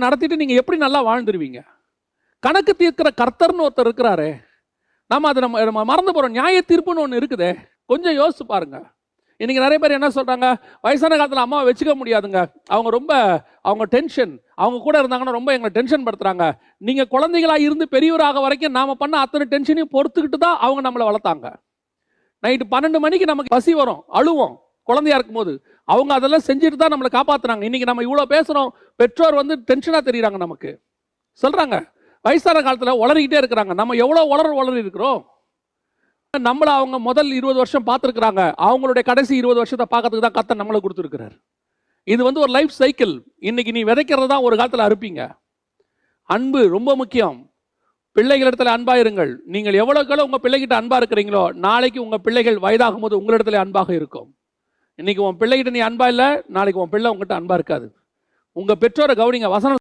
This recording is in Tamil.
நடத்திட்டு நீங்க எப்படி நல்லா வாழ்ந்துருவீங்க? கணக்கு தீர்க்கிற கர்த்தர்னு ஒருத்தர் இருக்கிறாரு. அதை நம்ம மறந்து போறோம். நியாய தீர்ப்புன்னு ஒன்று இருக்குதே. கொஞ்சம் யோசிச்சு பாருங்க. இன்னைக்கு நிறைய பேர் என்ன சொல்றாங்க, வயசான காலத்தில் அம்மாவை வச்சுக்க முடியாதுங்க, அவங்க டென்ஷன், அவங்க கூட இருந்தாங்கன்னா ரொம்ப எங்களை டென்ஷன் படுத்துறாங்க. நீங்க குழந்தைகளா இருந்து பெரியவராக வரைக்கும் நாம பண்ண அத்தனை டென்ஷனையும் பொறுத்துக்கிட்டு தான் அவங்க நம்மளை வளர்த்தாங்க. நைட்டு 12 மணிக்கு நமக்கு பசி வரும், அழுவோம் குழந்தையா இருக்கும் போது. அவங்க அதெல்லாம் செஞ்சுட்டு தான் நம்மளை காப்பாத்துறாங்க. இன்னைக்கு நம்ம இவ்வளவு பேசுறோம், பெற்றோர் டென்ஷனா தெரியுறாங்க நமக்கு. சொல்றாங்க வயசான காலத்தில் உளறிக்கிட்டே இருக்கிறாங்க. நம்ம எவ்வளவு உளறி இருக்கிறோம். நம்மள அவங்க முதல் 20 வருஷம் பார்த்துருக்குறாங்க, அவங்களுடைய கடைசி 20 வருஷத்தை பார்க்கறதுக்கு தான் கர்த்தர் நம்மளை கொடுத்துருக்கிறார். இது ஒரு லைஃப் சைக்கிள். இன்னைக்கு நீ விதைக்கிறது தான் ஒரு காலத்தில் அறுப்பீங்க. அன்பு ரொம்ப முக்கியம். பிள்ளைகளிடத்தில் அன்பா இருங்கள். நீங்கள் எவ்வளவுக்கு உங்க பிள்ளைகிட்ட அன்பா இருக்கிறீங்களோ, நாளைக்கு உங்க பிள்ளைகள் வயதாகும் போது உங்களிடத்துல அன்பாக இருக்கும். இன்னைக்கு உன் பிள்ளைகிட்ட நீ அன்பா இல்லை, நாளைக்கு உன் பிள்ளை உங்ககிட்ட அன்பா இருக்காது. உங்க பெற்றோரை கவனிங்க. வசனம்